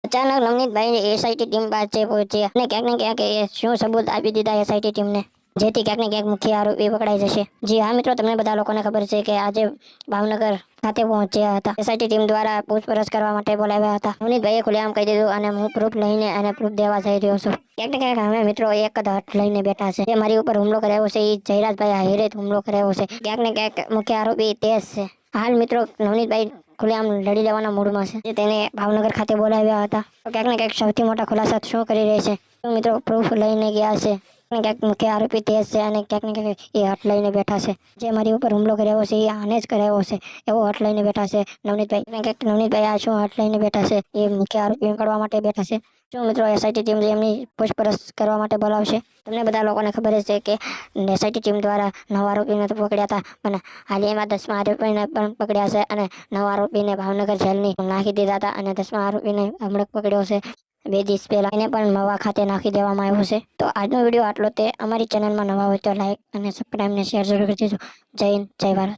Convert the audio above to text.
અચાનક Navnitbhai SIT team પાસે પહોંચ્યા અને ક્યાંક ને ક્યાંક એ શું સબૂત આપી દીધા એસઆઈટી ટીમને, જેથી ક્યાંક ને ક્યાંક મુખ્ય આરોપી પકડાઈ જશે. જી હા મિત્રો, તમને બધા લોકોને ખબર છે કે આજે ભાવનગર ખાતે પહોંચ્યા હતા. એસઆઈટી ટીમ દ્વારા પૂછપરછ કરવા માટે બોલાવ્યા હતા. નવનીતભાઈએ ખુલ્લેઆમ કહી દીધું અને હું પ્રૂફ લઈને અને પ્રૂફ દેવા જઈ રહ્યો છું. ક્યાંક ને ક્યાંક અમે મિત્રો એક જ હટ લઈને બેઠા છે. જે મારી ઉપર હુમલો કરાયો છે એ જયરાજભાઈ આહિરે હુમલો કરાયો છે. ક્યાંક ને ક્યાંક મુખ્ય આરોપી તે જ છે. હાલ મિત્રો નવનીતભાઈ ખુલ્લેઆમ લડી લેવાના મૂડમાં છે, જે તેને ભાવનગર ખાતે બોલાવ્યા હતા. તો ક્યાંક ને ક્યાંક સૌથી મોટા ખુલાસા શું કરી રહી છે? તો મિત્રો પ્રૂફ લઈને ગયા છે. ક્યાંક મુખ્ય આરોપી તે જ છે અને ક્યાંક ને ક્યાંક એ હટ લઈને બેઠા છે. જે મારી ઉપર હુમલો કર્યો છે એ આને જ કરાયો છે, એવો હટ લઈને બેઠા છે નવનીતભાઈ. ક્યાંક નવનીતભાઈ આ શું હટ લઈને બેઠા છે? એ મુખ્ય આરોપી પકડવા માટે બેઠા છે. શું મિત્રો એસઆઈટી ટીમ એમની પૂછપરછ કરવા માટે બોલાવશે? તમને બધા લોકોને ખબર જ છે કે એસઆઈટી ટીમ દ્વારા 9 આરોપીને તો પકડ્યા હતા, પણ હાલ એમાં 10મા આરોપીને પણ પકડ્યા છે અને 9 આરોપીને ભાવનગર જેલની નાખી દીધા હતા અને 10મા આરોપીને હમણાં પકડ્યો છે 2 દિવસ પહેલા. એને પણ મવા ખાતે નાખી દેવામાં આવ્યો છે. તો આજનો વિડીયો આટલો. તે અમારી ચેનલમાં નવા હોય તો લાઈક અને સબસ્ક્રાઈબ ને શેર જરૂર કરજો. જય હિન્દ, જય ભારત.